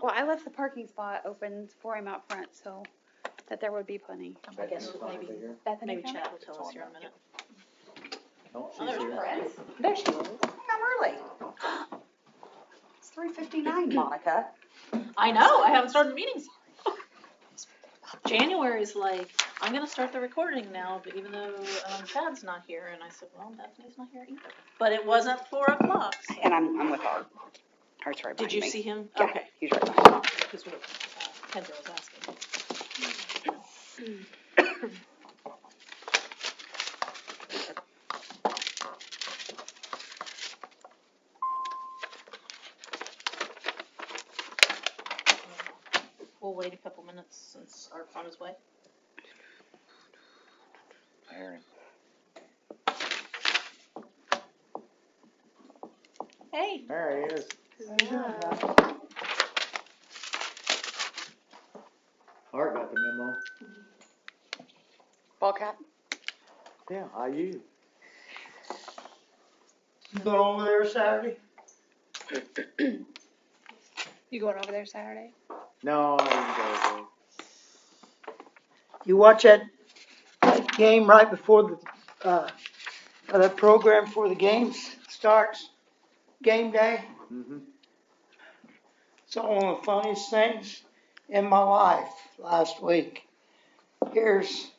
Well, I left the parking spot open for him out front, so that there would be plenty. I guess maybe Bethany Chad will tell us here in a minute. No, Oh, there's here. There she is. How early? It's 3:59, Monica. I know, I haven't started meetings. January's like, I'm gonna start the recording now, but even though Chad's not here, and I said, well, Bethany's not here either. But it wasn't 4 o'clock. And I'm with Art. Art's right Did behind you me. see him? Yeah, Okay. he's right behind me. Because what Kendra was asking. We'll wait a couple minutes since Art's on his way. I hear him. Hey. There he is. Art got the memo. Ballcat? Yeah, IU. You going over there Saturday? You going over there Saturday? No, I didn't go. You watch that game right before the program for the games starts, game day. Mm-hmm. It's one of the funniest things in my life last week. Here's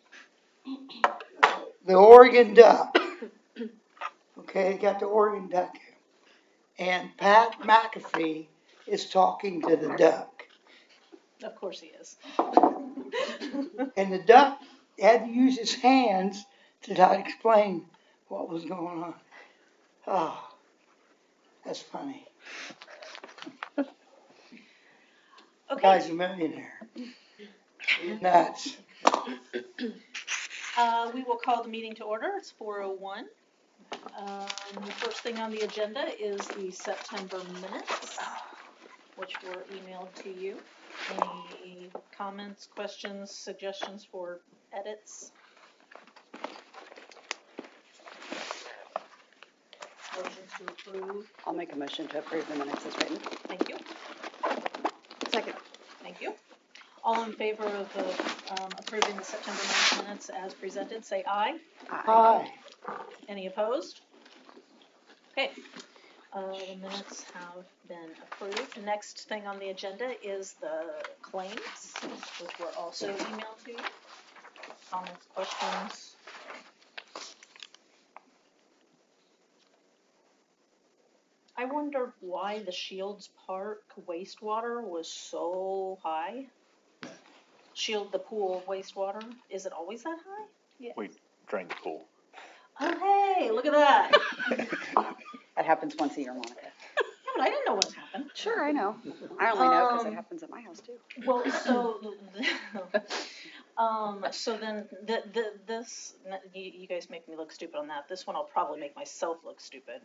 the Oregon Duck. Okay, they got the Oregon Duck here. And Pat McAfee is talking to the duck. Of course he is. And the duck had to use his hands to try to explain what was going on. Oh, that's funny. Okay. Guy's a millionaire. Nuts. We will call the meeting to order. It's 4:01. The first thing on the agenda is the September minutes, which were emailed to you. Any comments, questions, suggestions for edits? Motion to approve. I'll make a motion to approve the minutes as written. Thank you. Second. Thank you. All in favor of approving the September 9th minutes as presented, say aye. Hi. Any opposed? Okay, the minutes have been approved. The next thing on the agenda is the claims, which were also emailed to you. Comments, questions? I wonder why the Shields Park wastewater was so high. The pool wastewater, is it always that high? Yes. We drained the pool. Oh, hey, look at that. That happens once a year, Monica. Yeah, but I didn't know what happened. Sure, I know. I only know because it happens at my house too. Well, so then this, you guys make me look stupid on that. This one I'll probably make myself look stupid.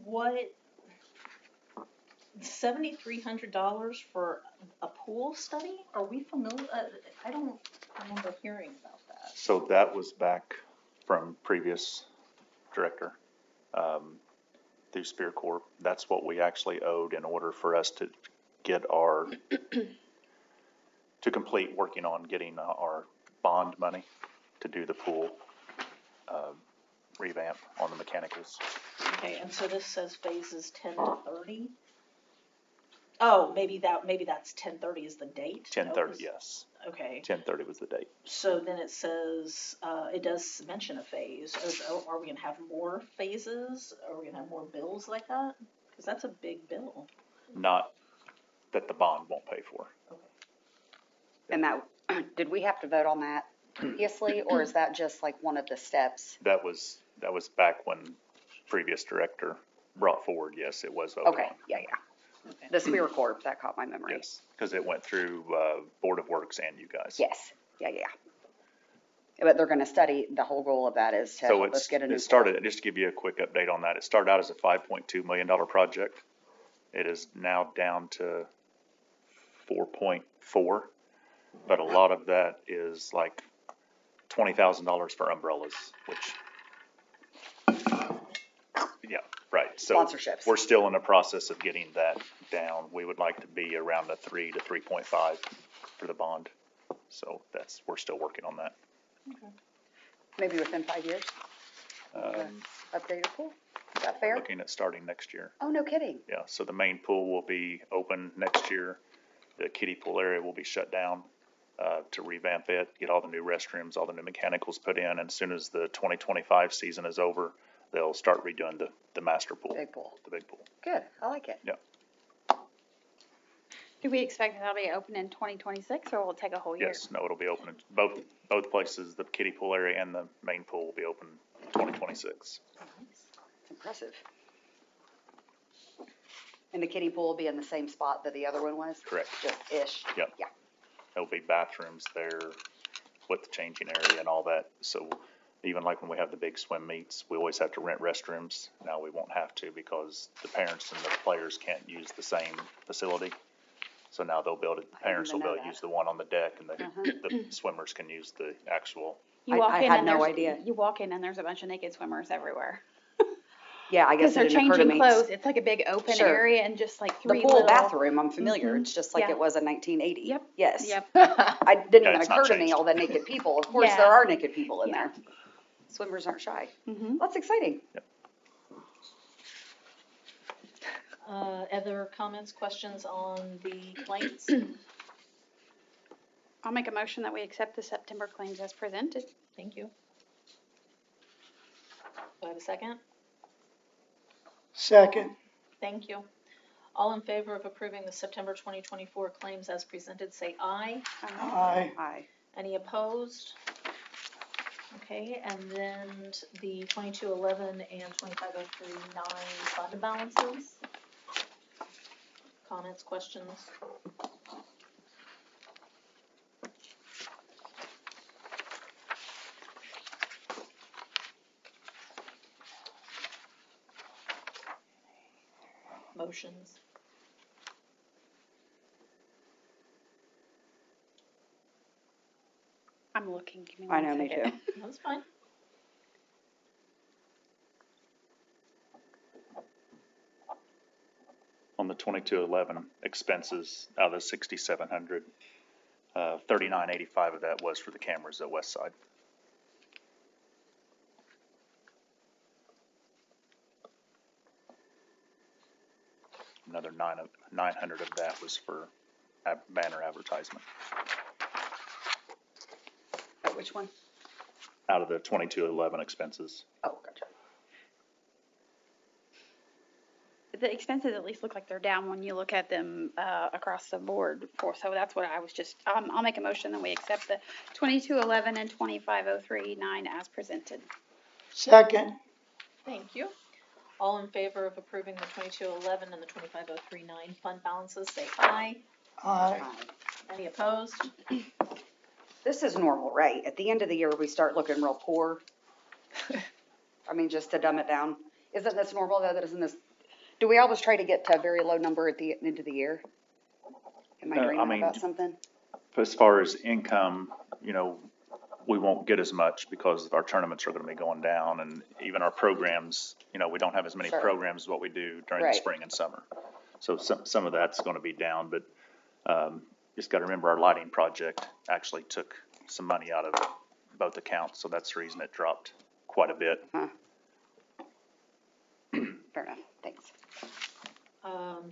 What, $7,300 for a pool study? Are we familiar? I don't remember hearing about that. So that was back from previous director, through Spear Corp. That's what we actually owed in order for us to get our, to complete working on getting our bond money to do the pool, revamp on the mechanicals. Okay, and so this says phases 10 to 30? Oh, maybe that's 10:30 is the date? 10:30, yes. Okay. 10:30 was the date. So then it says, it does mention a phase. Are we gonna have more phases? Are we gonna have more bills like that? Because that's a big bill. Not that the bond won't pay for. Okay. And that, did we have to vote on that previously, or is that just like one of the steps? That was back when previous director brought forward, yes, it was voted Okay, on. yeah. The Spear Corp, that caught my memory. Yes, because it went through Board of Works and you guys. Yes, yeah. But they're gonna study, the whole goal of that is to So help us get a new. it started, just to give you a quick update on that, it started out as a $5.2 million project. It is now down to 4.4, but a lot of that is like $20,000 for umbrellas, which, yeah, Right, so sponsorships. we're still in the process of getting that down. We would like to be around the 3 to 3.5 for the bond. So we're still working on that. Maybe within 5 years, upgrade your pool. Is that fair? Looking at starting next year. Oh, no kidding. Yeah, so the main pool will be open next year. The kiddie pool area will be shut down to revamp it, get all the new restrooms, all the new mechanicals put in. And as soon as the 2025 season is over, they'll start redoing the master pool. Big pool. The big pool. Good, I like it. Do we expect that'll be open in 2026 or will it take a whole year? Yes, no, it'll be open in both places. The kiddie pool area and the main pool will be open in 2026. It's impressive. And the kiddie pool will be in the same spot that the other one was? Correct. Just ish? Yep. Yeah. There'll be bathrooms there with the changing area and all that. So even like when we have the big swim meets, we always have to rent restrooms. Now we won't have to because the parents and the players can't use the same facility. So now they'll be able to, the parents will be able to use the one on the deck and the swimmers can use the actual. You walk I in had and no there's- idea. You walk in and there's a bunch of naked swimmers everywhere. Yeah, I guess Because it they're didn't occur to changing me. clothes. It's like a big open Sure. area and just like The three pool little. bathroom, I'm familiar. It's just like Yeah. it was in 1980. Yep. Yes. Yep. I didn't Yeah, even it's not occur to me changed. all the naked people. Of course, Yeah. there are naked people in Yeah. there. Swimmers aren't shy. Mhm. That's exciting. Other comments, questions on the claims? I'll make a motion that we accept the September claims as presented. Thank you. Do I have a second? Second, Thank you. All in favor of approving the September 2024 claims as presented, say aye. aye. Aye. Any opposed? Okay, and then the 2211 and 25039 fund balances. Comments, questions? Motions? I'm looking. Give me I one know, me second. too. That's fine. On the 2211 expenses out of the 6,700, 3985 of that was for the cameras at West Side. Another 900 of that was for banner advertisement Which one? out of the 2211 expenses. Oh, gotcha. The expenses at least look like they're down when you look at them across the board. So that's what I was just. I'll make a motion that we accept the 2211 and 25039 as presented. Second, Thank you. All in favor of approving the 2211 and the 25039 fund balances, say aye. aye. Aye. Any opposed? This is normal, right? At the end of the year, we start looking real poor. I mean, just to dumb it down. Isn't this normal though? That isn't this, do we always try to get to a very low number at the end of the year? Am I I dreaming mean, about something? As far as income, we won't get as much because our tournaments are going to be going down and even our programs, we don't have as many Sure. programs as what we do during the Right. spring and summer. So some of that's going to be down, but just got to remember our lighting project actually took some money out of both accounts. So that's the reason it dropped quite a bit. Fair enough, thanks.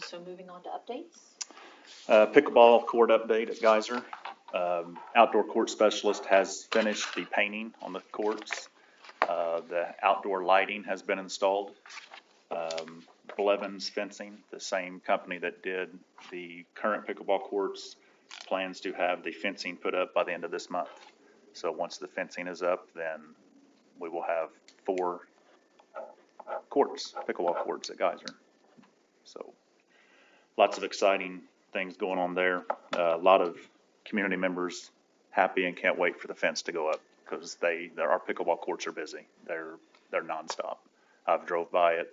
So moving on to updates. Pickleball court update at Geyser. Outdoor court specialist has finished the painting on the courts. The outdoor lighting has been installed. Blevins Fencing, the same company that did the current pickleball courts, plans to have the fencing put up by the end of this month. So once the fencing is up, then we will have 4 courts, pickleball courts at Geyser. So lots of exciting things going on there. A lot of community members happy and can't wait for the fence to go up because our pickleball courts are busy. They're nonstop. I've drove by at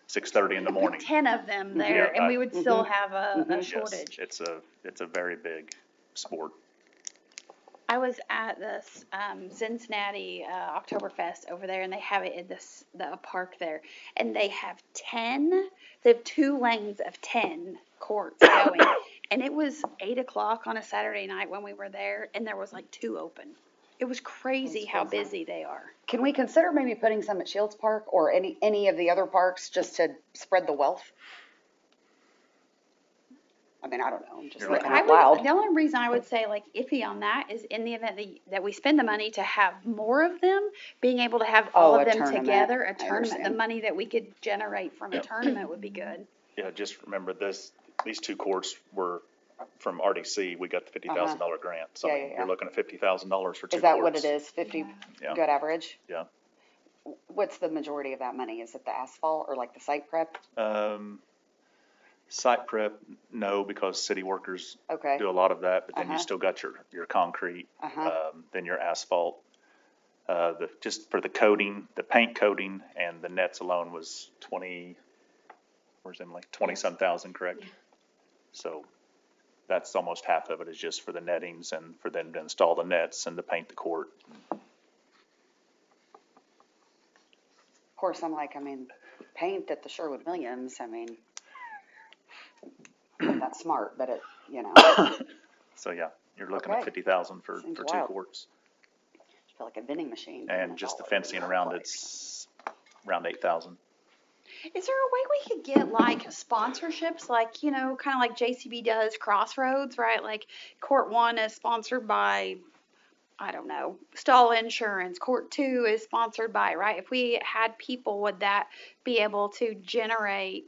6:30 in the morning. 10 of them there, Yeah, and we would still have a Yes, shortage. it's a very big sport. I was at this Cincinnati Oktoberfest over there, and they have it in the park there, and they have 10. They have 2 lanes of 10 courts going, and it was 8 o'clock on a Saturday night when we were there, and there was like 2 open. It was crazy That's how crazy. busy they are. Can we consider maybe putting some at Shields Park or any of the other parks just to spread the wealth? I mean, I don't know, I'm just You're thinking I out would, loud. the only reason I would say like iffy on that is in the event that we spend the money to have more of them, being able to have all Oh, of a them tournament. together, a I tournament, the understand. money that we could generate from a tournament would be good. Yeah, just remember these 2 courts were from RDC, we got the $50,000 grant. So I Yeah, mean, yeah, you're yeah. looking at $50,000 for 2 Is that courts. what it is? 50, Yeah. good average? Yeah. What's the majority of that money? Is it the asphalt or like the site prep? Site prep, no, because city workers Okay, do a lot of that, but then you Uh-huh. still got your concrete, uh-huh, then your asphalt. Just for the coating, the paint coating and the nets alone was 20, where's Emily? 20-some thousand, correct? So that's almost half of it is just for the nettings and for them to install the nets and to paint the court. of course, I'm like, I mean, paint at the Sherwood-Williams, I mean, I'm not smart, but So yeah, you're looking at Okay. 50,000 for Seems 2 wild. courts. I feel like a vending machine. And just the fencing around it's around 8,000. Is there a way we could get like sponsorships, like, you know, kind of like JCB does Crossroads, right? Like Court 1 is sponsored by, I don't know, Stall Insurance. Court 2 is sponsored by, right? If we had people, would that be able to generate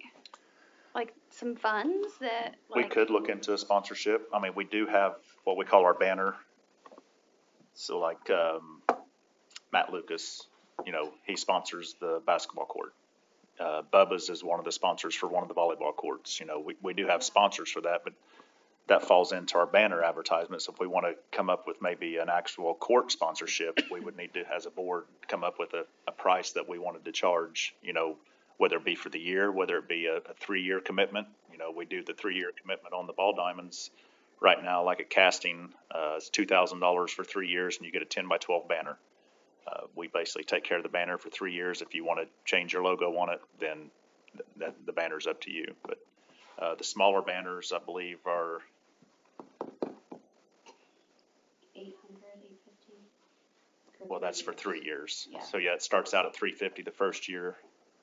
like some funds that We like, could look into a sponsorship. I mean, we do have what we call our banner. So like, Matt Lucas, you know, he sponsors the basketball court. Bubba's is one of the sponsors for one of the volleyball courts. You know, we do have sponsors for that, but that falls into our banner advertisements. If we want to come up with maybe an actual court sponsorship, we would need to, as a board, come up with a price that we wanted to charge, you know, whether it be for the year, whether it be a 3-year commitment. You know, we do the 3-year commitment on the ball diamonds right now, like at casting, it's $2,000 for 3 years and you get a 10x12 banner. We basically take care of the banner for 3 years. If you want to change your logo on it, then the banner's up to you. But the smaller banners, I believe, are 800, 850? well, that's for 3 years. Yeah. So yeah, it starts out at $350 the first year,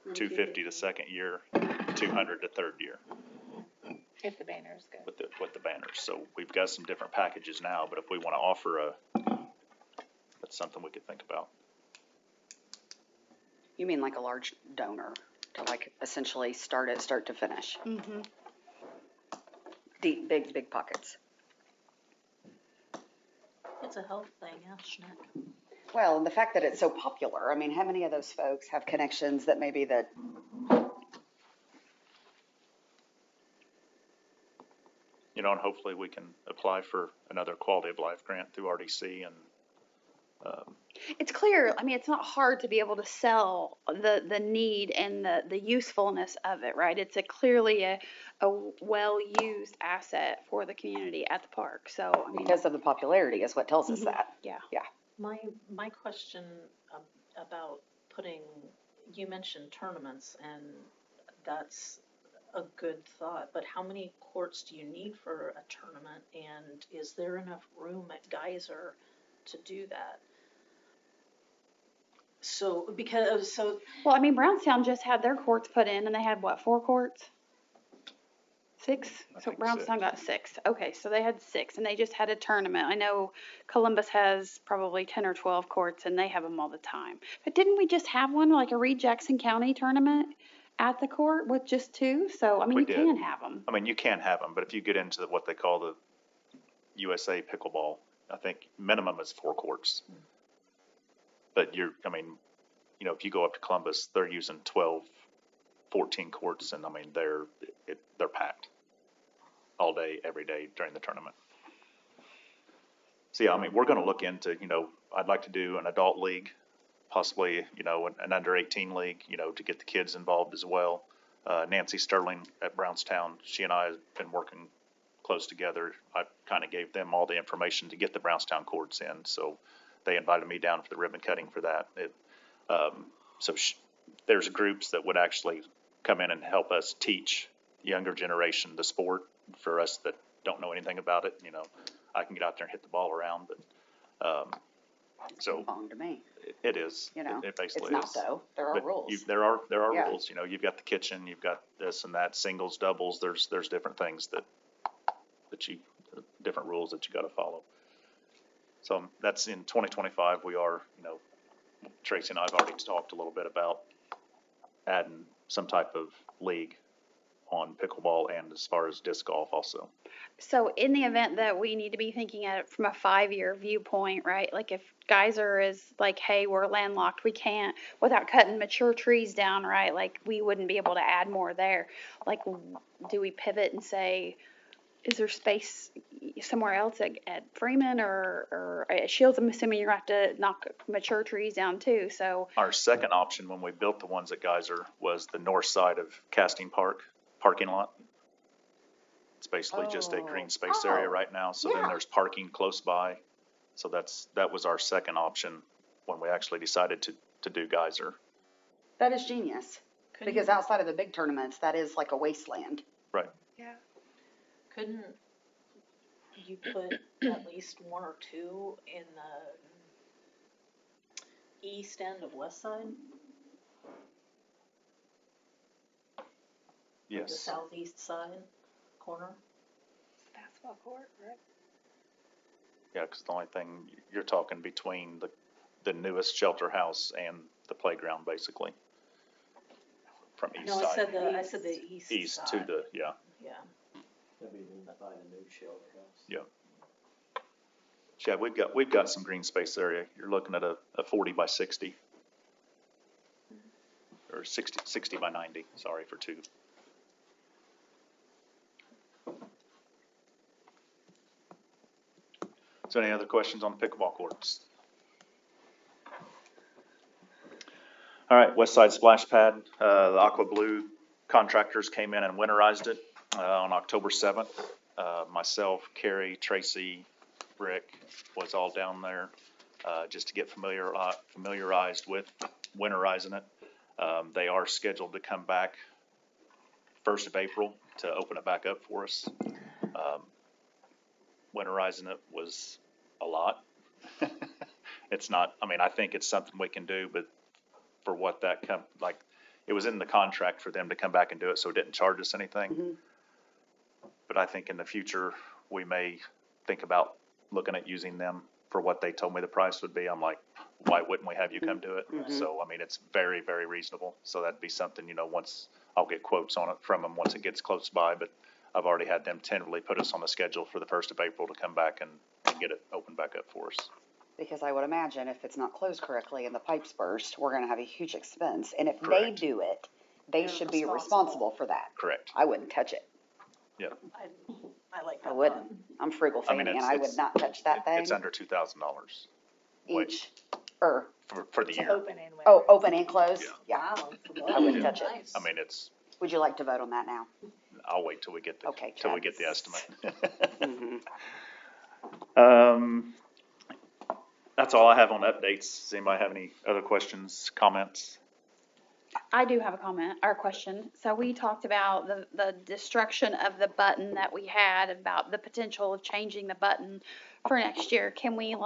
$250 the second year, $200 the third year If the banner's good. with the banners. So we've got some different packages now, but if we want to offer that's something we could think about. You mean like a large donor to like essentially start to finish? Mm-hmm. Deep, big pockets. It's a health thing, yeah, Schneck. Well, and the fact that it's so popular, I mean, how many of those folks have connections that maybe that, You know, and hopefully we can apply for another quality of life grant through RDC and It's clear, I mean, it's not hard to be able to sell the need and the usefulness of it, right? It's clearly a well-used asset for the community at the park, so, I mean, because of the popularity is what tells us Mhm. that. yeah. My question about putting, you mentioned tournaments, and that's a good thought, but how many courts do you need for a tournament, and is there enough room at Geyser to do that? So, Well, I mean, Brownstown just had their courts put in, and they had, what, 4 courts? 6? I So think Brownstown 6. got 6. Okay, so they had 6, and they just had a tournament. I know Columbus has probably 10 or 12 courts, and they have them all the time. But didn't we just have one, like a Reed Jackson County tournament at the court with just 2? So, I mean, We you did. can have them. I mean, you can have them, but if you get into what they call the USA pickleball, I think minimum is 4 courts. But I mean, you know, if you go up to Columbus, they're using 12, 14 courts, and I mean, they're packed all day, every day during the tournament. So yeah, I mean, we're going to look into, you know, I'd like to do an adult league, possibly, you know, an under 18 league, you know, to get the kids involved as well. Nancy Sterling at Brownstown, she and I have been working close together. I kind of gave them all the information to get the Brownstown courts in, so they invited me down for the ribbon cutting for that. There's groups that would actually come in and help us teach younger generation the sport. For us that don't know anything about it, I can get out there and hit the ball around, but, so Ping pong to me, it is. It basically it's is. not though, there are But rules. there are Yeah. rules, you've got the kitchen, you've got this and that, singles, doubles, there's different things that different rules that you gotta follow. So that's in 2025, we are, Tracy and I have already talked a little bit about adding some type of league on pickleball and as far as disc golf also. So in the event that we need to be thinking at it from a 5-year viewpoint, right? Like if Geyser is like, hey, we're landlocked, we can't, without cutting mature trees down, right? Like we wouldn't be able to add more there. Like, do we pivot and say, is there space somewhere else at Freeman or at Shields? I'm assuming you're going to have to knock mature trees down too, so. Our second option when we built the ones at Geyser was the north side of Casting Park parking lot. It's basically just a green space area right now, so then Yeah. there's parking close by. So that was our second option when we actually decided to do Geyser. That is genius, Couldn't- because outside of the big tournaments, that is like a wasteland. Right. Couldn't you put at least one or two in the east end of West Side? Like the Yes. southeast side corner? Basketball court, right? Yeah, because the only thing, you're talking between the newest shelter house and the playground, basically. From east No, side. I said the east East to side. yeah. Yeah. Yeah, we've got some green space area. You're looking at a 40 by 60. Or 60 by 90, sorry, for two. So any other questions on the pickleball courts? All right, West Side Splash Pad, the Aqua Blue contractors came in and winterized it, on October 7th. Myself, Carrie, Tracy, Rick was all down there, just to get familiarized with winterizing it. They are scheduled to come back 1st of April to open it back up for us. Winterizing it was a lot. It's not, I think it's something we can do, but for what it was in the contract for them to come back and do it, so it didn't charge us anything. Mm-hmm. But I think in the future, we may think about looking at using them for what they told me the price would be. I'm like, why wouldn't we have you come do it? Mhm. So, it's very, very reasonable. So that'd be something, once I'll get quotes on it from them once it gets close by, but I've already had them tentatively put us on the schedule for the 1st of April to come back and get it opened back up for us. Because I would imagine if it's not closed correctly and the pipes burst, we're gonna have a huge expense. And if they Correct. do it, they They're should be responsible. responsible for that. Correct. I wouldn't touch it. I like that. I wouldn't. I'm frugal I mean, Fanny and it's- I would it's- not touch that thing It's under $2,000 each. for the year. Open and winter. Oh, open and closed? Yeah. Yeah. Wow. I wouldn't touch it. Nice. It's, Would you like to vote on that now? I'll wait till we get Okay, till we Chad. get the estimate. Mhm. That's all I have on updates. Does anybody have any other questions, comments? I do have a comment or a question. So we talked about the destruction of the button that we had, about the potential of changing the button for next year. Can we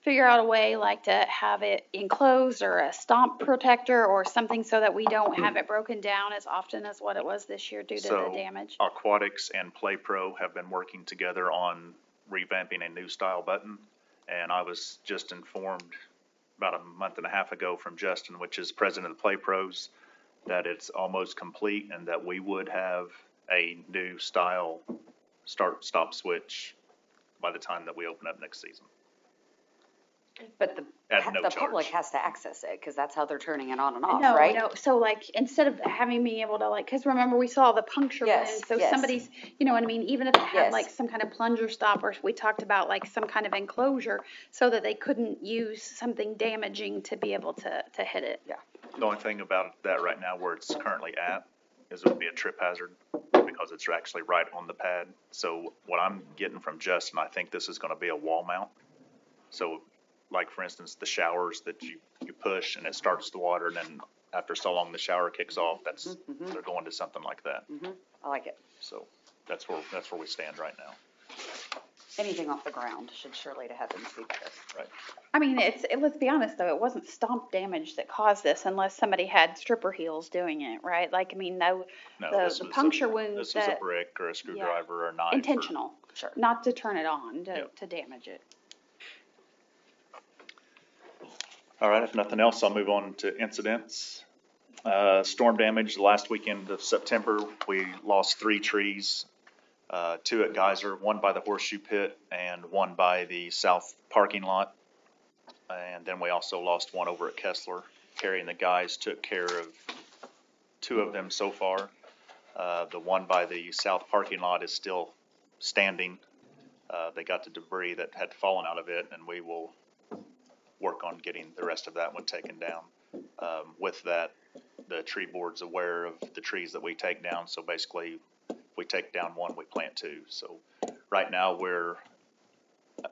figure out a way to have it enclosed or a stomp protector or something so that we don't have it broken down as often as what it was this year due to the So, damage? Aquatics and Play Pro have been working together on revamping a new style button. And I was just informed about a month and a half ago from Justin, which is president of the Play Pros, that it's almost complete and that we would have a new style start-stop switch by the time that we open up next season. But At no the public charge. has to access it, cause that's how they're turning it on and off, No, right? no, so instead of having me able to cause remember we saw the puncture Yes, wound, so yes. somebody's, you know what I mean, even if it had Yes. some kind of plunger stop, or we talked about some kind of enclosure so that they couldn't use something damaging to be able to hit it. The only thing about that right now where it's currently at is it would be a trip hazard because because it's actually right on the pad. So what I'm getting from Justin, I think this is gonna be a wall mount. So like, for instance, the showers that you push and it starts the water, and then after so long the shower kicks off, they're going to something like that. I like it. So that's where we stand right now. Anything off the ground should surely to heaven be better. Right. I mean, let's be honest though, it wasn't stomp damage that caused this unless somebody had stripper heels doing it, right? Like, I mean, No, this the was puncture a, wounds this was a that, brick or a screwdriver or a knife. intentional, Sure. not to turn it on, Yep. to damage it. All right, if nothing else, I'll move on to incidents. Storm damage, the last weekend of September, we lost 3 trees. 2 at Geyser, 1 by the horseshoe pit and 1 by the south parking lot. And then we also lost 1 over at Kessler. Carrie and the guys took care of 2 of them so far. The 1 by the south parking lot is still standing. They got the debris that had fallen out of it, and we will work on getting the rest of that one taken down. With that, the tree board's aware of the trees that we take down, so basically, if we take down 1, we plant 2. So right now, we're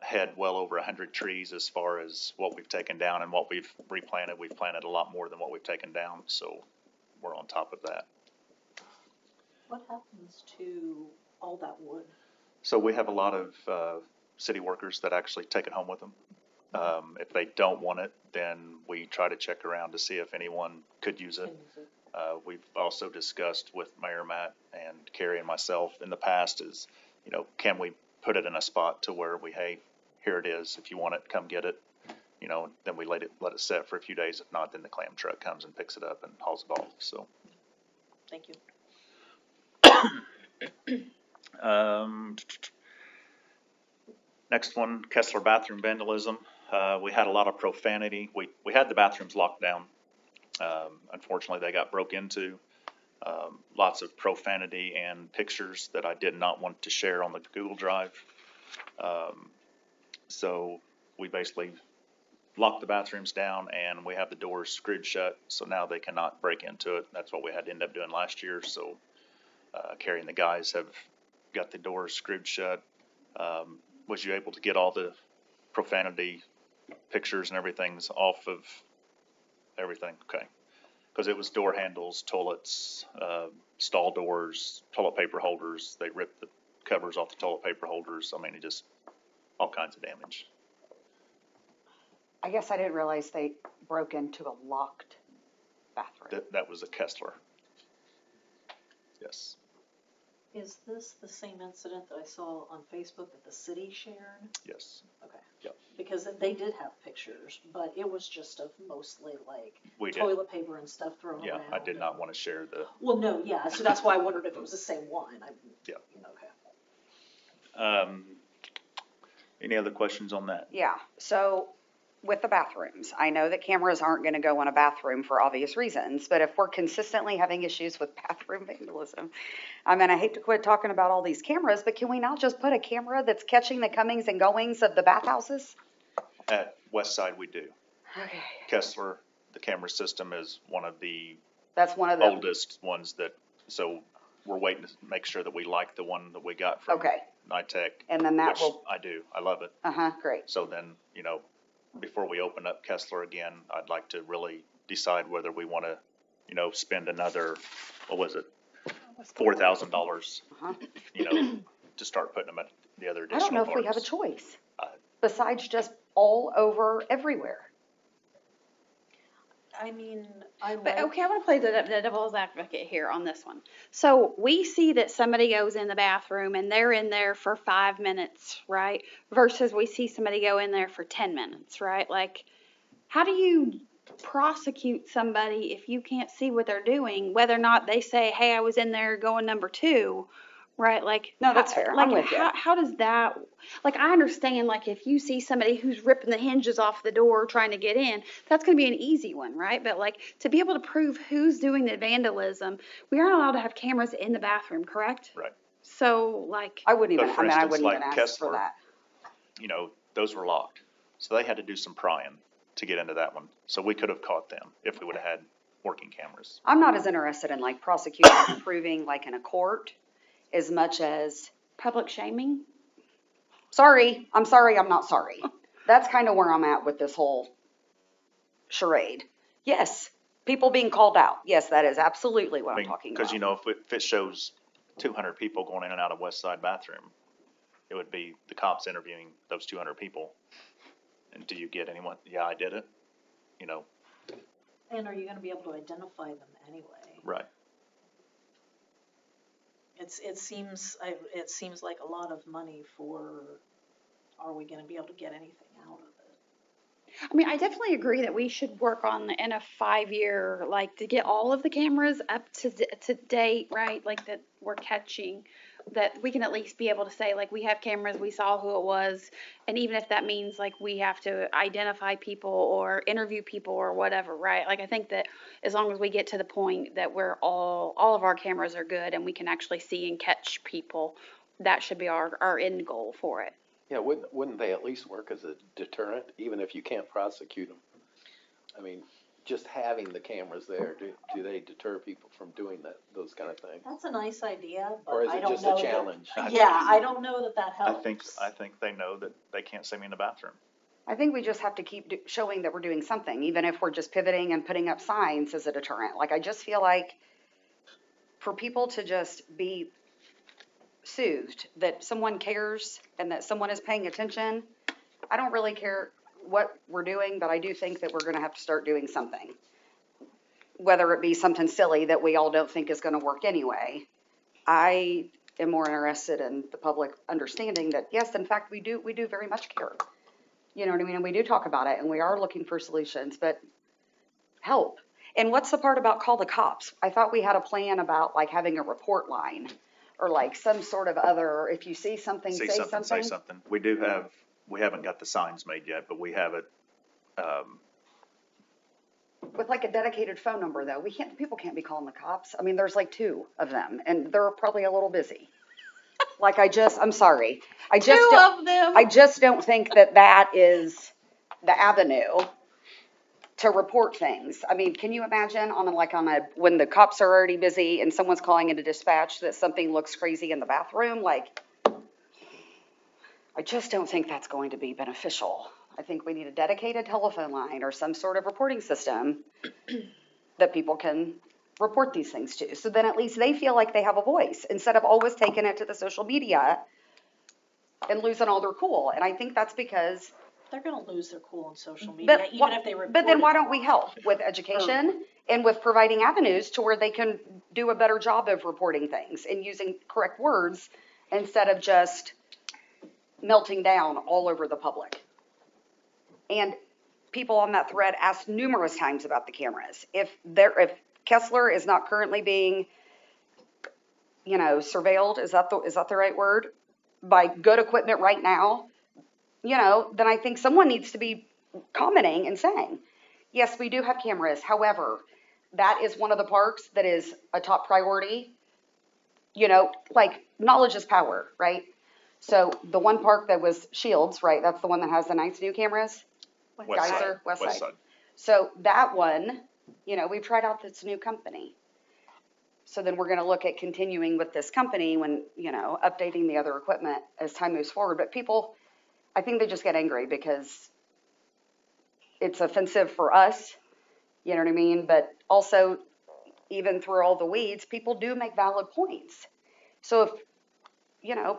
had well over 100 trees as far as what we've taken down and what we've replanted. We've planted a lot more than what we've taken down, so we're on top of that. What happens to all that wood? So we have a lot of city workers that actually take it home with them. If they don't want it, then we try to check around to see if anyone could use it. We've also discussed with Mayor Matt and Carrie and myself in the past is, can we put it in a spot to where hey, here it is. If you want it, come get it. Then we let it set for a few days. If not, then the clam truck comes and picks it up and hauls it off. So. Thank you. Next one, Kessler bathroom vandalism. We had a lot of profanity. We had the bathrooms locked down. Unfortunately, they got broke into. Lots of profanity and pictures that I did not want to share on the Google Drive. So we basically locked the bathrooms down and we have the doors screwed shut. So now they cannot break into it. That's what we had to end up doing last year. So Carrie and the guys have got the doors screwed shut. Was you able to get all the profanity pictures and everything's off of everything? Okay. Because it was door handles, toilets, stall doors, toilet paper holders. They ripped the covers off the toilet paper holders. I mean, it just, all kinds of damage. I guess I didn't realize they broke into a locked bathroom. That was a Kessler. Yes. Is this the same incident that I saw on Facebook that the city shared? Yes. Okay. Yep. Because they did have pictures, but it was just of mostly like We did. toilet paper and stuff thrown Yeah, around. I did not want to share the. Well, no, yeah, so that's why I wondered if it was the same one. Yeah. Okay. Any other questions on that? Yeah, so with the bathrooms, I know that cameras aren't gonna go in a bathroom for obvious reasons, but if we're consistently having issues with bathroom vandalism, I mean, I hate to quit talking about all these cameras, but can we not just put a camera that's catching the comings and goings of the bathhouses? At West Side, we do. Okay. Kessler, the camera system is one of the That's one of the, oldest ones that, so we're waiting to make sure that we like the one that we got from okay, NITEC. and then that Which will, I do. I love it. great. So then, before we open up Kessler again, I'd like to really decide whether we want to, spend another, what was it? $4,000, to start putting them at the other I additional don't know if we have a parks. choice, Uh, besides just all over everywhere. I mean, I But like, okay, I want to play the devil's advocate here on this one. So we see that somebody goes in the bathroom and they're in there for 5 minutes, right? Versus we see somebody go in there for 10 minutes, right? Like, how do you prosecute somebody if you can't see what they're doing, whether or not they say, hey, I was in there going number 2, right? Like, No, that's fair. Like, I'm with you. how does that, like, I understand, like, if you see somebody who's ripping the hinges off the door trying to get in, that's going to be an easy one, right? But, like, to be able to prove who's doing the vandalism, we aren't allowed to have cameras in the bathroom, correct? Right. So, like, I wouldn't But even, for I mean, I instance, wouldn't even like ask for Kessler, that. Those were locked. So they had to do some prying to get into that one. So we could have caught them if we would have had working cameras. I'm not as interested in like prosecution and proving like in a court. as much as, Public shaming? sorry, I'm sorry, I'm not sorry. That's kind of where I'm at with this whole charade. Yes, people being called out. Yes, that is absolutely what I I'm mean, talking because about. you know, if it shows 200 people going in and out of West Side bathroom, it would be the cops interviewing those 200 people. And do you get anyone? Yeah, I did it. You know, And are you gonna be able to identify them anyway? right. It seems like a lot of money for, are we gonna be able to get anything out of it? I mean, I definitely agree that we should work on in a 5-year, like to get all of the cameras up to date, right? Like that we're catching, that we can at least be able to say like we have cameras, we saw who it was, and even if that means like we have to identify people or interview people or whatever, right? Like I think that as long as we get to the point that we're all of our cameras are good and we can actually see and catch people, that should be our end goal for it. Yeah, wouldn't they at least work as a deterrent, even if you can't prosecute them? I mean, just having the cameras there, do they deter people from doing those kind of things? That's a nice idea, Or but is I it don't just know a that. challenge? Yeah, I don't know that I helps. think they know that they can't see me in the bathroom. I think we just have to keep showing that we're doing something, even if we're just pivoting and putting up signs as a deterrent. Like, I just feel like for people to just be soothed that someone cares and that someone is paying attention, I don't really care what we're doing, but I do think that we're going to have to start doing something. Whether it be something silly that we all don't think is going to work anyway. I am more interested in the public understanding that, yes, in fact, we do very much care. You know what I mean? And we do talk about it and we are looking for solutions, but help. And what's the part about call the cops? I thought we had a plan about like having a report line or like some sort of other, if you see something, See say something, say something. We haven't got the signs made yet, but we have it. With like a dedicated phone number though, people can't be calling the cops. I mean, there's like 2 of them and they're probably a little busy. Like I'm sorry. I just don't think that is the avenue to report things. I mean, can you imagine when the cops are already busy and someone's calling into dispatch that something looks crazy in the bathroom? Like, I just don't think that's going to be beneficial. I think we need a dedicated telephone line or some sort of reporting system that people can report these things to. So then at least they feel like they have a voice instead of always taking it to the social media and losing all their cool. And I think that's because They're gonna lose their cool on social media, even if they report but then it why don't we wrong. help with education and with providing avenues to where they can do a better job of reporting things and using correct words instead of just melting down all over the public? And people on that thread asked numerous times about the cameras. If Kessler is not currently being, surveilled, is that the right word? By good equipment right now, then I think someone needs to be commenting and saying, yes, we do have cameras. However, that is one of the parks that is a top priority. Like knowledge is power, right? So the one park that was Shields, right? That's the one that has the nice new cameras. West Side. Geyser, West Side. So that one, we've tried out this new company. So then we're going to look at continuing with this company when, updating the other equipment as time moves forward. But people, I think they just get angry because it's offensive for us, you know what I mean? But also, even through all the weeds, people do make valid points. So if,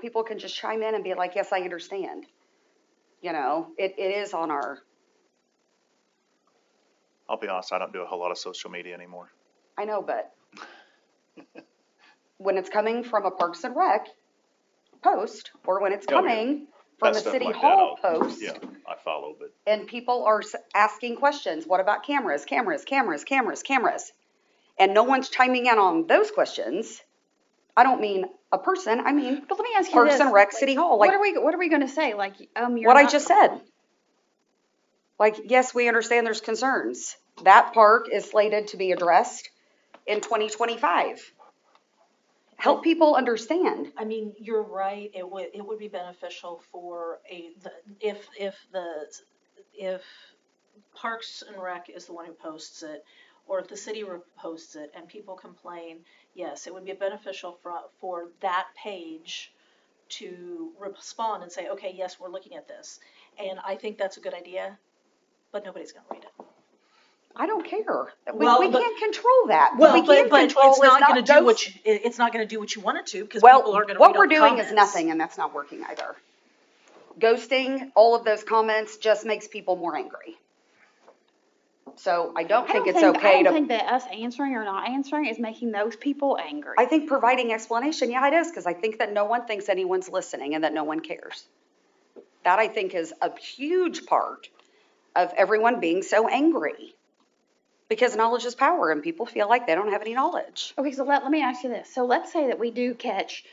people can just chime in and be like, yes, I understand. It is on our, I'll be honest, I don't do a whole lot of social media anymore. I know, but when it's coming from a Parks and Rec post, or when it's Oh, yeah. coming from That a stuff City like that, Hall I'll- post, Yeah, I follow, but and people are asking questions, what about cameras, cameras, cameras, cameras, cameras? And no one's chiming in on those questions. I don't mean a person, I mean But let me ask you Parks this. and Rec, City Hall. Like, What are we gonna say? Like, you're what I not- just said. Like, yes, we understand there's concerns. That park is slated to be addressed in 2025. Help people understand. I mean, you're right, it would be beneficial for if Parks and Rec is the one who posts it, or if the city reposts it and people complain, yes, it would be beneficial for that page to respond and say, okay, yes, we're looking at this. And I think that's a good idea, but nobody's gonna read it. I don't care. Well, We but- can't control that. Well, What we can but control it's is not gonna do ghost- it's not gonna do what you want it to, because people Well, are gonna read what all we're the doing is comments. nothing, and that's not working either. Ghosting all of those comments just makes people more angry. So I don't think it's I okay don't to, think that us answering or not answering is making those people angry. I think providing explanation, yeah, it is, because I think that no one thinks anyone's listening and that no one cares. That I think is a huge part of everyone being so angry. Because knowledge is power and people feel like they don't have any knowledge. Okay, so let me ask you this. So let's say that we do catch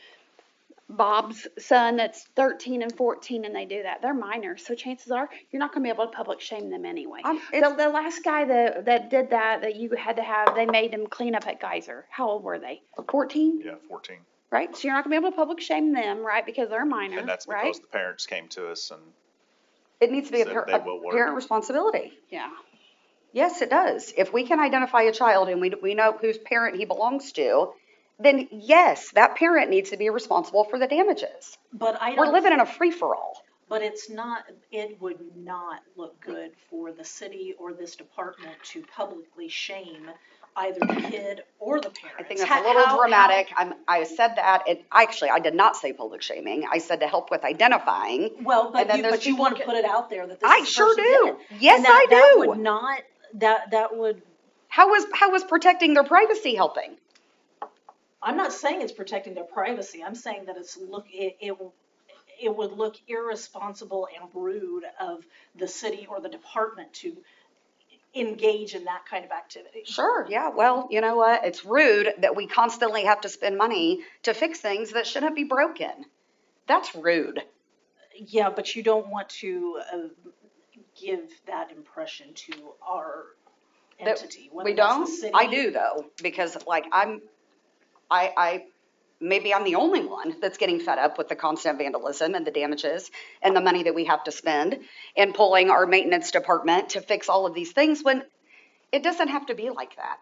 Bob's son that's 13 and 14 and they do that. They're minors, so chances are you're not going to be able to public shame them anyway. The last guy that did that you had to have, they made him clean up at Geyser. How old were they? 14? Yeah, 14. Right? So you're not going to be able to public shame them, right? Because they're minors, And that's right? because the parents came to us and It needs to be a said they will work. parent responsibility. Yeah. Yes, it does. If we can identify a child and we know whose parent he belongs to, then yes, that parent needs to be responsible for the damages. But I We're don't, living in a free-for-all. but it would not look good for the city or this department to publicly shame either the kid or the parents. I think that's a little dramatic. I said that, and I did not say public shaming. I said to help with identifying. Well, And then but there's you people want to get- put it out there that this I is the sure person do. did it. Yes, And I that do. would not, that would, How is protecting their privacy helping? I'm not saying it's protecting their privacy. I'm saying that it would look irresponsible and rude of the city or the department to engage in that kind of activity. Sure, yeah, well, you know what? It's rude that we constantly have to spend money to fix things that shouldn't be broken. That's rude. Yeah, but you don't want to give that impression to our That entity. whether We that's the don't? city. I do though, because like maybe I'm the only one that's getting fed up with the constant vandalism and the damages and the money that we have to spend and pulling our maintenance department to fix all of these things when it doesn't have to be like that.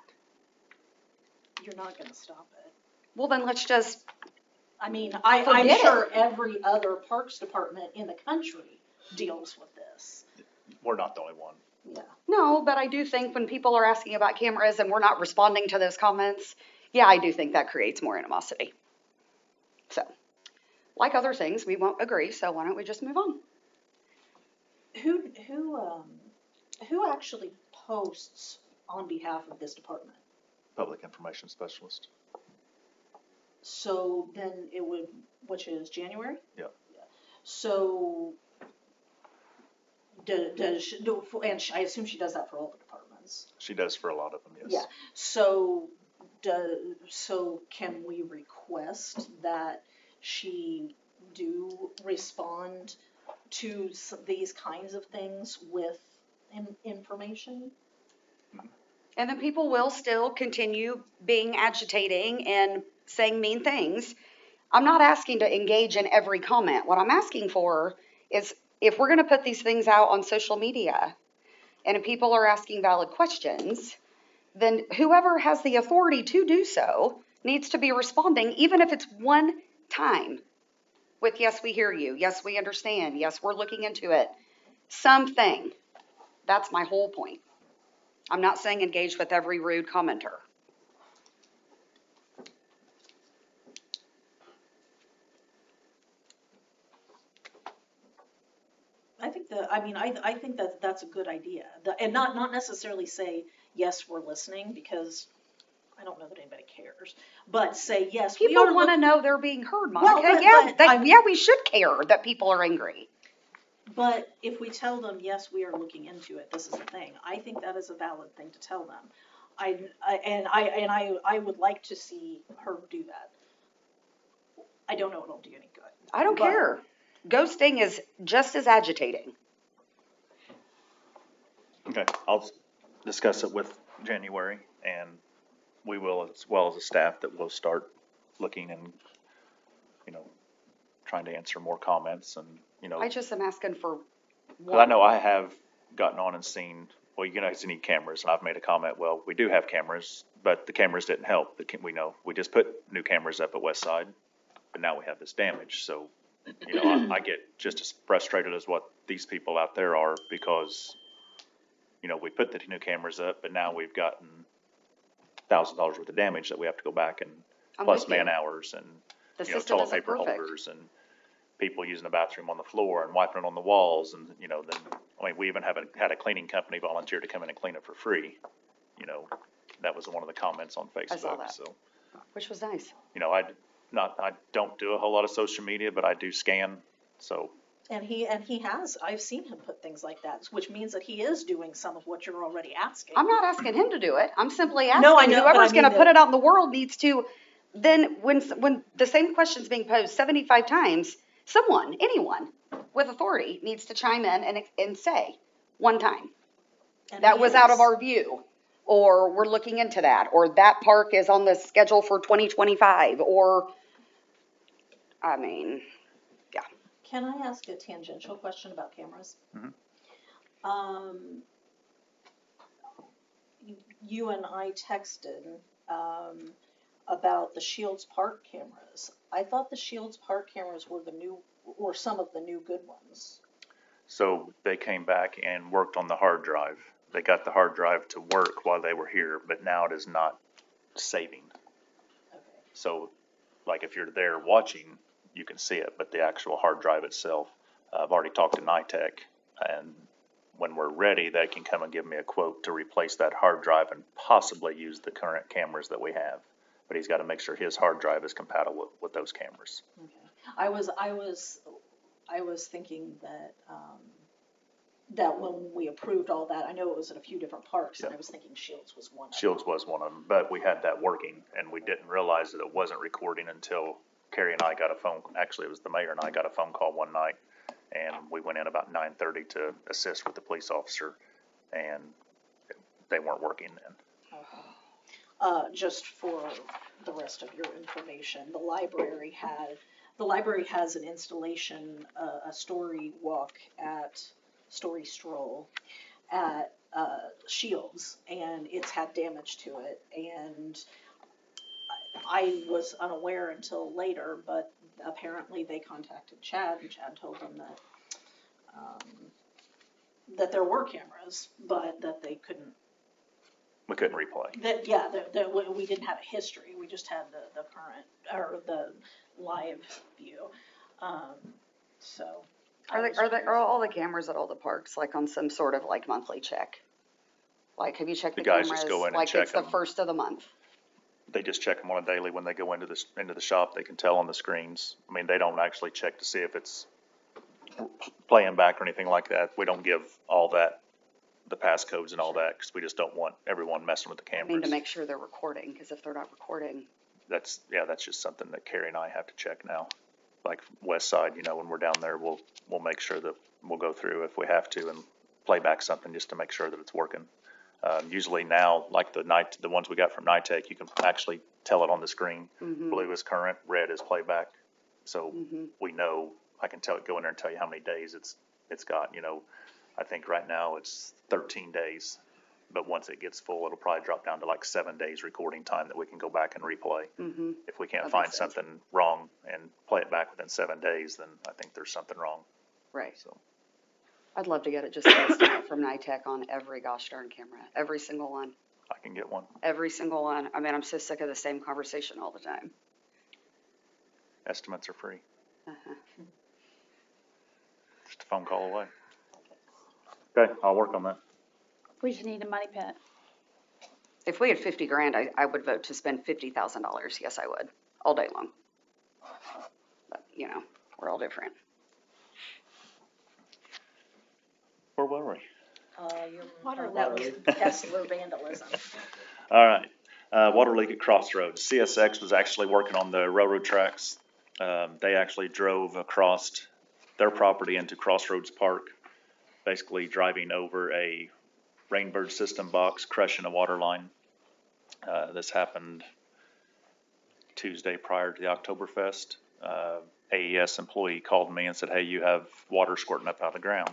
You're not gonna stop it. Well, then let's just, I mean, Forget I'm it. sure every other parks department in the country deals with this. we're not the only one. Yeah. no, but I do think when people are asking about cameras and we're not responding to those comments, yeah, I do think that creates more animosity. So, like other things, we won't agree, so why don't we just move on? Who actually posts on behalf of this department? Public information specialist. So then it would, which is January? Yeah. So does she, I assume she does that for all the departments. She does for a lot of them, yes. Yeah. So can we request that she do respond to these kinds of things with information? And then people will still continue being agitating and saying mean things. I'm not asking to engage in every comment. What I'm asking for is if we're going to put these things out on social media and if people are asking valid questions, then whoever has the authority to do so needs to be responding, even if it's one time with, yes, we hear you. Yes, we understand. Yes, we're looking into it. Something. That's my whole point. I'm not saying engage with every rude commenter. I think that that's a good idea. And not necessarily say, yes, we're listening, because I don't know that anybody cares. But say, yes, we People are want to look- know they're being heard, Monica. Well, but Yeah, we should care that people are angry. But if we tell them, yes, we are looking into it, this is a thing, I think that is a valid thing to tell them. I would like to see her do that. I don't know if it'll do any good. I don't But- care. Ghosting is just as agitating. Okay, I'll discuss it with January, and we will, as well as the staff, that will start looking and, trying to answer more comments and, I just am asking for because I know I have gotten on and seen well, you guys need cameras. And I've made a comment, well, we do have cameras, but the cameras didn't help. We know, we just put new cameras up at West Side, but now we have this damage. So, you know, I get just as frustrated as what these people out there are because, you know, we put the new cameras up, but now we've gotten $1,000 worth of damage that we have to go back and I'm plus with you. man hours and, The you know, system toilet isn't paper perfect. holders and people using the bathroom on the floor and wiping it on the walls and, you know, then, I mean, we even had a cleaning company volunteer to come in and clean it for free. You know, that was one of the comments on I saw Facebook, that. so, Which was nice. you know, I don't do a whole lot of social media, but I do scan, so, And he has, I've seen him put things like that, which means that he is doing some of what you're already asking. I'm not asking him to do it. I'm simply asking No, I know, but I whoever's mean gonna put the- it out in the world needs to, then when the same question's being posed 75 times, someone, anyone with authority needs to chime in and say, one time, And that he was out of is. our view, or we're looking into that, or that park is on the schedule for 2025, or, I mean, Can I ask a tangential question about cameras? Mhm. You and I texted, about the Shields Park cameras. I thought the Shields Park cameras were some of the new good ones. so they came back and worked on the hard drive. They got the hard drive to work while they were here, but now it is not saving. Okay. So, like if you're there watching, you can see it, but the actual hard drive itself, I've already talked to NITEC, and when we're ready, they can come and give me a quote to replace that hard drive and possibly use the current cameras that we have. But he's got to make sure his hard drive is compatible with those cameras. Okay. I was thinking that, that when we approved all that, I know it was at a few different parks, and Yeah. I was thinking Shields was one of them. Shields was one of them, but we had that working, and we didn't realize that it wasn't recording until Carrie and I got a phone, actually it was the mayor and I got a phone call one night, and we went in about 9:30 to assist with the police officer, and they weren't working then. Just for the rest of your information, the library has an installation, a story walk story stroll at, Shields, and it's had damage to it, and I was unaware until later, but apparently they contacted Chad, and Chad told them that there were cameras, but that they couldn't, We couldn't replay. that we didn't have a history, we just had the current, or the live view, so. are all the cameras at all the parks, like on some sort of like monthly check? Like, have you checked The the guys cameras, just go in and like check it's the them. first of the month? They just check them on a daily when they go into the shop. They can tell on the screens. I mean, they don't actually check to see if it's playing back or anything like that. We don't give all that, the passcodes and all that, because we just don't want everyone messing with the I mean, cameras. to make sure they're recording, because if they're not recording, That's just something that Carrie and I have to check now. Like West Side, you know, when we're down there, we'll make sure that we'll go through if we have to and play back something just to make sure that it's working. Usually now, like the ones we got from NITEC, you can actually tell it on the screen. Blue is current, red is playback. So we know, I can go in there and tell you how many days it's got, you know. I think right now it's 13 days, but once it gets full, it'll probably drop down to like 7 days recording time that we can go back and replay. If we can't That find makes sense. something wrong and play it back within 7 days, then I think there's something wrong, right. so. I'd love to get it just an estimate from NITEC on every gosh darn camera, every single one, I can get one. every single one. I mean, I'm so sick of the same conversation all the time. Estimates are free. Uh-huh. Just a phone call away. Okay, I'll work on that. We just need a money pit. If we had 50 grand, I would vote to spend $50,000. Yes, I would, all day long. But, you know, we're all different. Where were we? That was Kessler vandalism. All right, water leak at Crossroads. CSX was actually working on the railroad tracks. They actually drove across their property into Crossroads Park, basically driving over a Rainbird system box, crushing a water line. This happened Tuesday prior to the Oktoberfest. AES employee called me and said, hey, you have water squirting up out of the ground.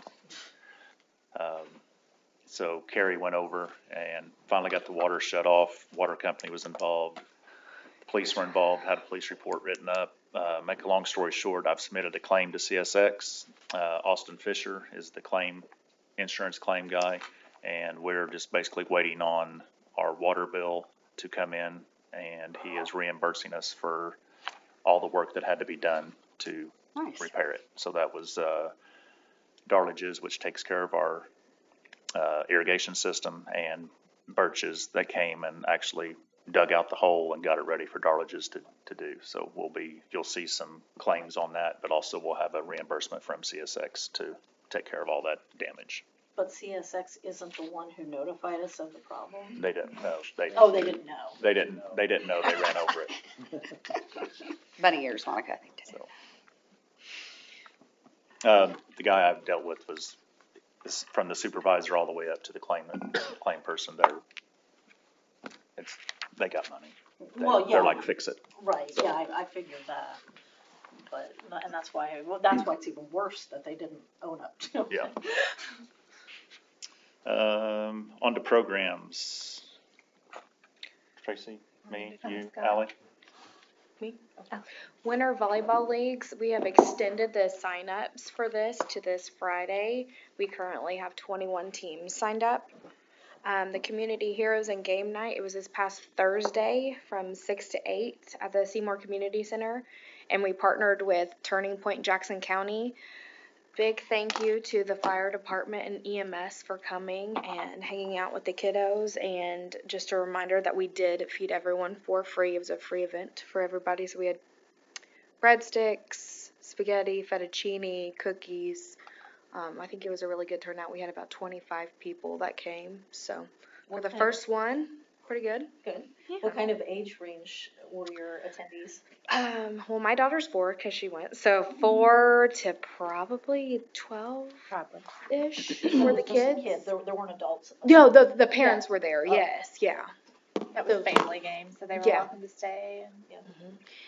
So Kerry went over and finally got the water shut off. Water company was involved. Police were involved, had a police report written up. Make a long story short, I've submitted a claim to CSX. Austin Fisher is the insurance claim guy, and we're just basically waiting on our water bill to come in, and he is reimbursing us for all the work that had to be done to Nice. repair it. So that was Darlages, which takes care of our irrigation system, and Birches that came and actually dug out the hole and got it ready for Darlages to do. So you'll see some claims on that, but also we'll have a reimbursement from CSX to take care of all that damage. But CSX isn't the one who notified us of the problem? They didn't know. Oh, they didn't know. They didn't know. They ran over it. Many years, Monica, I think. Today. So, the guy I've dealt with is from the supervisor all the way up to the claim person. They got money. Well, yeah. They're like, fix it. Right, So- yeah, I figured that. But, and that's why it's even worse that they didn't own up to it. Yeah. On to programs. Tracy, me, you, Ally? Winter Volleyball Leagues, we have extended the sign-ups for this to this Friday. We currently have 21 teams signed up. The Community Heroes and Game Night, it was this past Thursday from 6 to 8 at the Seymour Community Center. And we partnered with Turning Point Jackson County. Big thank you to the fire department and EMS for coming and hanging out with the kiddos. And just a reminder that we did feed everyone for free. It was a free event for everybody. So we had breadsticks, spaghetti, fettuccine, cookies. I think it was a really good turnout. We had about 25 people that came. So for the first one, pretty good. Good. What kind of age range were your attendees? Well, my daughter's 4 because she went. So 4 to probably 12-ish Probably. were the kids. Yeah, there weren't adults. No, the parents were there. Oh. Yes, yeah. That was family games, so they were Yeah. welcome to stay.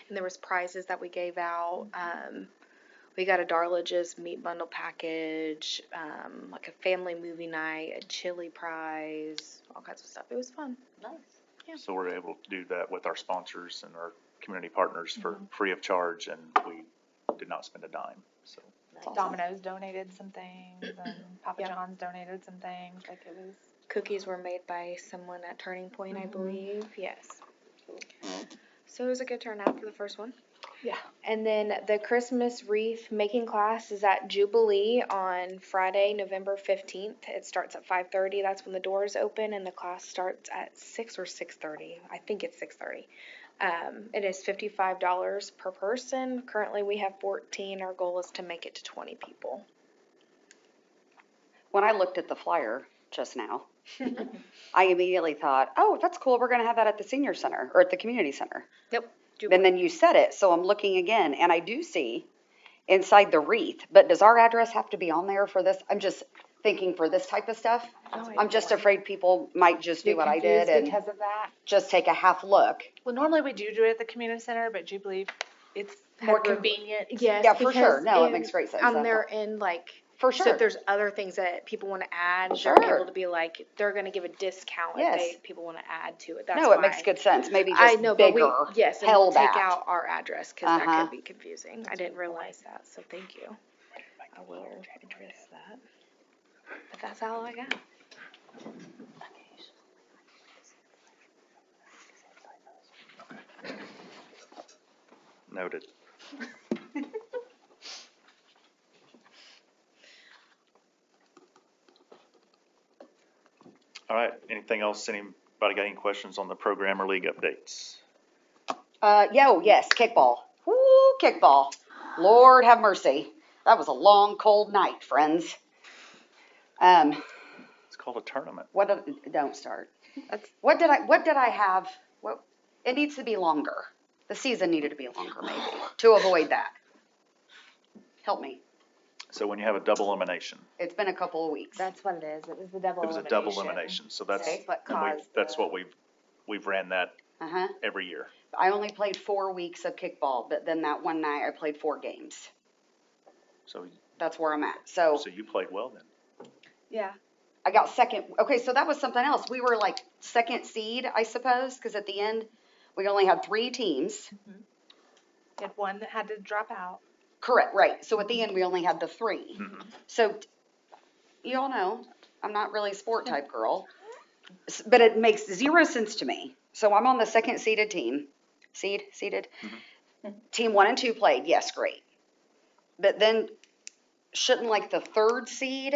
And there was prizes that we gave out. We got a Darlages meat bundle package, like a family movie night, a chili prize, all kinds of stuff. It was fun. Nice. So we're able to do that with our sponsors and our community partners for free of charge, and we did not spend a dime. So Domino's donated some things, and Papa Yeah. John's donated some things. Like it was. Cookies were made by someone at Turning Point, I believe. Yes. So it was a good turnout for the first one. Yeah. And then the Christmas wreath making class is at Jubilee on Friday, November 15th. It starts at 5:30. That's when the doors open, and the class starts at 6 or 6:30. I think it's 6:30. It is $55 per person. Currently, we have 14. Our goal is to make it to 20 people. When I looked at the flyer just now, I immediately thought, oh, that's cool. We're going to have that at the senior center or at the community center. Yep. And then you said it, so I'm looking again, and I do see inside the wreath, but does our address have to be on there for this? I'm just thinking for this type of stuff. I'm just afraid people might just do what I did and because of that. just take a half look. Well, normally we do it at the community center, but Jubilee, it's more convenient. Yes, Yeah, for sure. because No, it in- makes great sense. On their end, like, For so sure. if there's other things that people want to add, Sure. they're able to be like, they're going to give a discount Yes. if people want to add to it. That's No, why. it makes good sense. Maybe I just know, but bigger, yes, and we'll held take out. out our address because that Uh-huh. could be confusing. I didn't realize that, so thank you. I will address that. But that's all I got. noted. All right, anything else? Anybody got any questions on the program or league updates? Yes, kickball. Woo, kickball. Lord have mercy. That was a long, cold night, friends. It's called a tournament. Don't start. What did I have? It needs to be longer. The season needed to be longer, maybe, to avoid that. Help me. So when you have a double elimination, It's been a couple of weeks. That's what it is. It was the double it was a double elimination, so that's, Okay. What and caused that's the- what we've ran that Uh-huh. every year. I only played 4 weeks of kickball, but then that one night I played 4 games. So That's where I'm at. So, you played well then. Yeah. I got second. Okay, so that was something else. We were like second seed, I suppose, because at the end we only had 3 teams. We had one that had to drop out. Correct, right. So at the end we only had the 3. Mhm. So you all know I'm not really a sport type girl, but it makes 0 sense to me. So I'm on the second seeded team. Seeded. Team 1 and 2 played. Yes, great. But then shouldn't like the 3rd seed?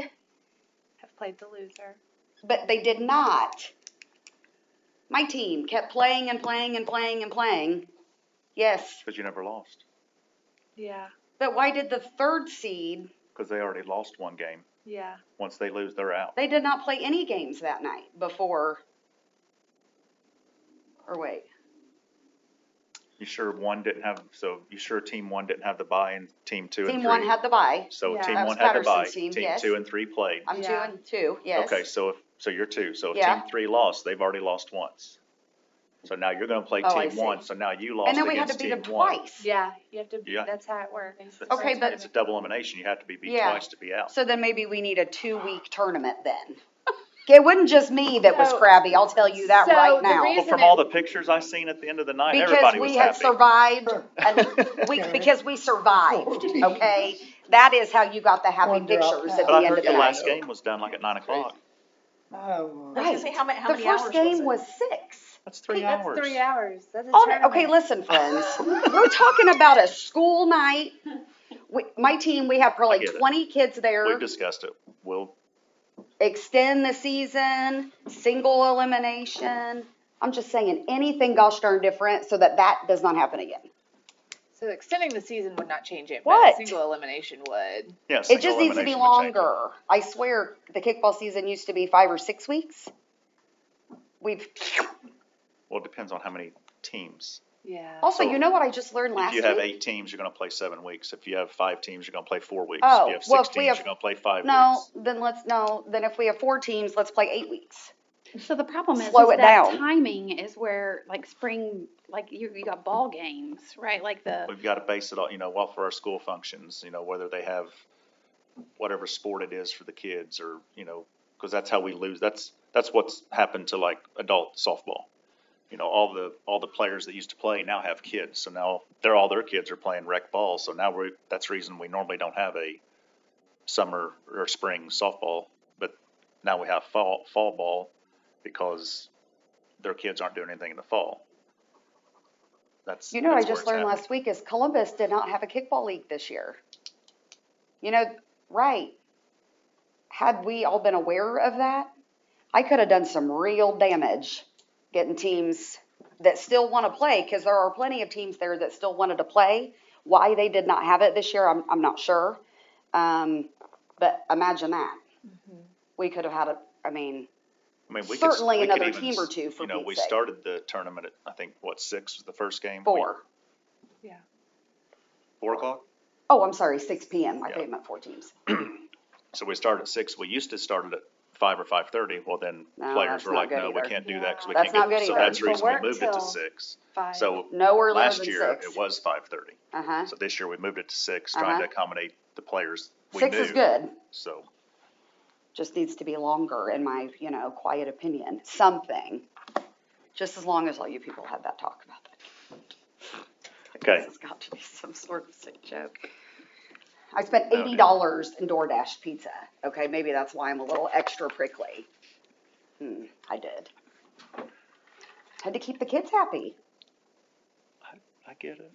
Have played the loser. But they did not. My team kept playing and playing and playing and playing. Yes. Because you never lost. Yeah. But why did the 3rd seed, Because they already lost one game. Yeah. Once they lose, they're out. they did not play any games that night before? Or wait. You sure one didn't have, so you sure team 1 didn't have the bye and team 2 and 3? Team 1 had the bye. So Yeah. team That 1 was had the bye, Patterson's team, team yes. 2 and 3 played. I'm 2 Yeah. and 2, yes. Okay, so you're 2, so if Yeah. team 3 lost, they've already lost once. So now you're gonna play Oh, I team 1, see. so now you lost And then we had against to beat team them 1. twice. Yeah. You have to. Yeah. That's how it works. Okay, but- It's a double elimination, you have to be beat Yeah. twice to be out. So then maybe we need a 2-week tournament then. It wasn't just me that was So- crabby, I'll tell you that so right the now. Well, reason from all the pictures I seen at the end of the night, Because everybody was we had happy. survived, because we survived, okay? That is how you got the happy One drop pictures out. at But the I end heard of the the last night. game was done like at 9 o'clock. Oh, I was gonna Right. say, how The many hours first game it? was 6. That's 3 That's hours. 3 hours. That's a Oh, tournament. okay, listen, friends. We're talking about a school night. My team, we have I probably get it. 20 kids there. We've discussed it. We'll, Extend the season, single elimination. I'm just saying anything gosh darn different so that that does not happen again. So extending the season would not change it, What? but single elimination would. yeah, It single just needs to be elimination would change it. longer. I swear, the kickball season used to be 5 or 6 weeks. We've, Well, it depends on how many teams. Yeah. also, So, you know what I just learned If last you have week? 8 teams, you're gonna play 7 weeks. If you have 5 teams, you're gonna play 4 weeks. Oh, If you have well, 6 if we teams, have- you're gonna play 5 No, weeks. then if we have 4 teams, let's play 8 weeks. So the problem is Slow it that down. timing is where, like, spring, like, you got ball games, right? Like the, We've gotta base it on, well, for our school functions, whether they have whatever sport it is for the kids or, cause that's how we lose. That's what's happened to like adult softball. All the players that used to play now have kids. So now all their kids are playing rec ball. So now that's the reason we normally don't have a summer or spring softball, but now we have fall ball because their kids aren't doing anything in the fall. That's You know what I that's where just it's learned happening. last week is Columbus did not have a kickball league this year. Right. Had we all been aware of that, I could have done some real damage getting teams that still want to play, because there are plenty of teams there that still wanted to play. Why they did not have it this year, I'm not sure. But imagine that. We could have had We could certainly we could another even team or two, for we Pete's sake. started the tournament at, I think, 6 was the first game? 4. 4 o'clock? Oh, I'm sorry, 6 p.m. I Yeah. think it meant 4 teams. So we started at 6. We used to start it at 5 or 5:30. Well, then No, players that's were not like, good no, we either. can't do that because we That's can't not get, good so either. that's the reason we People moved it work to till 6. 5. So No earlier last than year 6. it was 5:30. Uh-huh. So this year we moved it to 6, trying to accommodate the players we 6 knew. is good. So, Just needs to be longer, in my, quiet opinion. Something. Just as long as all you people had that talk about it. okay. This has got to be some sort of sick joke. I spent $80 in DoorDash pizza. Okay, maybe that's why I'm a little extra prickly. I did. Had to keep the kids happy. I get it.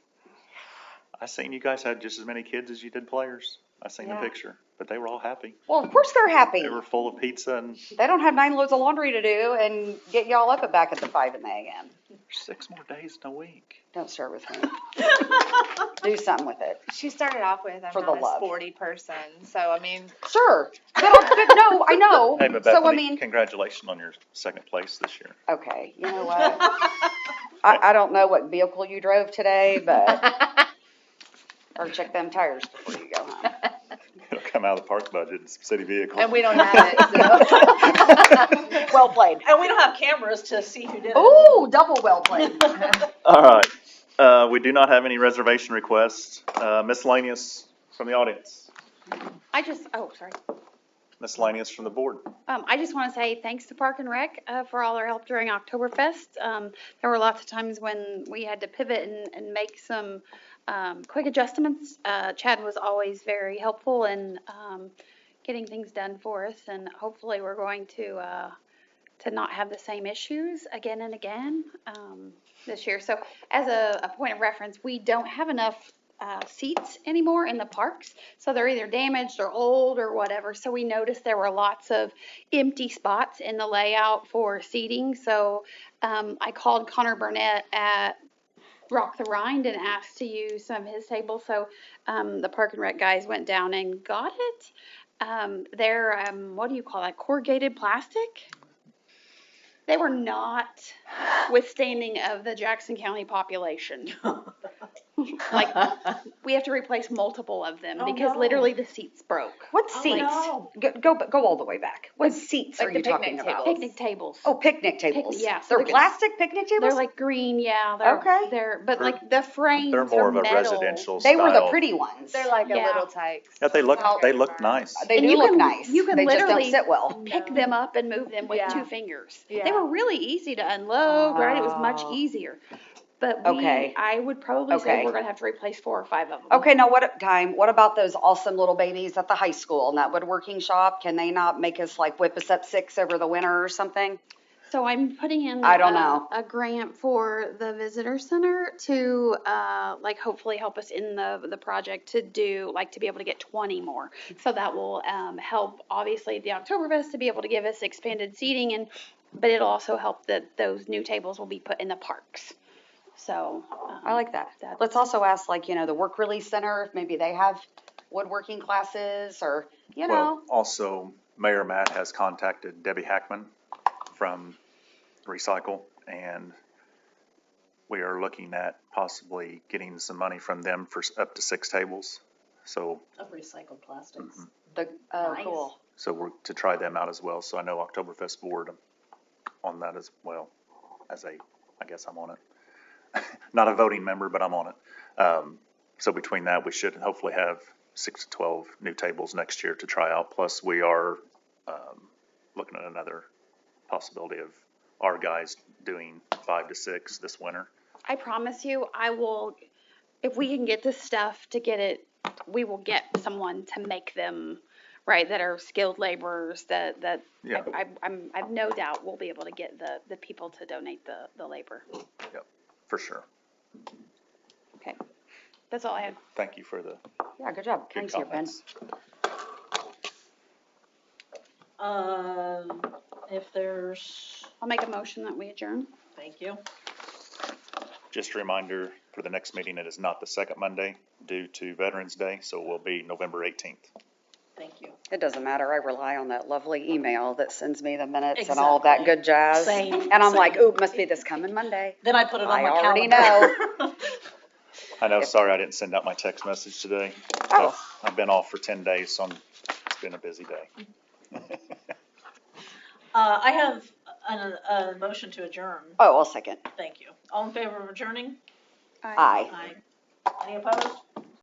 I seen you guys had just as many kids as you did players. I seen the Yeah. picture, but they were all happy. Well, of course they're happy. They were full of pizza and They don't have 9 loads of laundry to do and get y'all up back at the 5 in the a.m. 6 more days in a week. Don't start with me. Do something with it. She started off with, I'm For not the a love. sporty person. So, I mean, Sure. But no, I know. Hey, but So, I Bethany, mean, congratulations on your 2nd place this year. okay, you know what? I don't know what vehicle you drove today, but, or check them tires before you go home. It'll come out of the park budget, it's city vehicle. And we don't have it, so. Well played. And we don't have cameras to see who did it. Ooh, double well played. All right. We do not have any reservation requests. Miscellaneous from the audience. sorry. miscellaneous from the board? I just want to say thanks to Park and Rec for all their help during Oktoberfest. There were lots of times when we had to pivot and make some quick adjustments. Chad was always very helpful in getting things done for us, and hopefully we're going to not have the same issues again and again this year. So as a point of reference, we don't have enough seats anymore in the parks. So they're either damaged or old or whatever. So we noticed there were lots of empty spots in the layout for seating. So I called Connor Burnett at Rock the Rind and asked to use some of his tables. So the Park and Rec guys went down and got it. They're, what do you call that, corrugated plastic? They were not withstanding of the Jackson County population. Like, we have to replace multiple of them Oh, because no. literally the seats broke. What Oh, seats? no. Go all the way back. What seats like are the you talking picnic about? tables. Picnic tables. Oh, picnic tables. yeah, so They're they're good. plastic picnic tables? They're like green, yeah. They're, Okay. But like the frames They're more are of a metal. residential They were the style. pretty ones. They're like a Yeah. little Tykes. Yeah, they look nice. They And do you look can- nice. you can They just don't literally sit well. Pick No. them up and move them with Yeah. 2 fingers. They Yeah. were really easy to unload, right? It was much Oh. easier. But Okay. I would probably say Okay. we're gonna have to replace 4 or 5 of them. Okay, now what about those awesome little babies at the high school and that woodworking shop? Can they not make us like whip us up 6 over the winter or something? So I'm putting in I don't know. a grant for the visitor center to like hopefully help us in the project to do like to be able to get 20 more. So that will help obviously the Oktoberfest to be able to give us expanded seating but it'll also help that those new tables will be put in the parks. So I like that. that's- Let's also ask like, the Work Release Center, if maybe they have woodworking classes or, Well, also Mayor Matt has contacted Debbie Hackman from Recycle, and we are looking at possibly getting some money from them for up to 6 tables. So, Of recycled plastics. Nice. Cool. so we're to try them out as well. So I know Oktoberfest board on that as well I guess I'm on it. Not a voting member, but I'm on it. So between that, we should hopefully have 6 to 12 new tables next year to try out. Plus, we are looking at another possibility of our guys doing 5 to 6 this winter. I promise you, I will, if we can get this stuff to get it, we will get someone to make them, right, that are skilled laborers that Yeah. I've no doubt we'll be able to get the people to donate the labor. Yep, for sure. Okay. That's all I had. Thank you for the Yeah, good job. good Thanks, your pen. comments. If there's, I'll make a motion that we adjourn. thank you. Just a reminder, for the next meeting, it is not the second Monday due to Veterans Day, so it will be November 18th. Thank you. It doesn't matter. I rely on that lovely email that sends me the minutes and all of that Exactly. good jazz. Same, And I'm like, same. ooh, must be this coming Monday. Then I put it on I my already calendar. I know, sorry I didn't send out my text message today. Oh. I've been off for 10 days, so it's been a busy day. I have a motion to adjourn. Oh, I'll second. Thank you. All in favor of adjourning? Aye. Aye. Any opposed?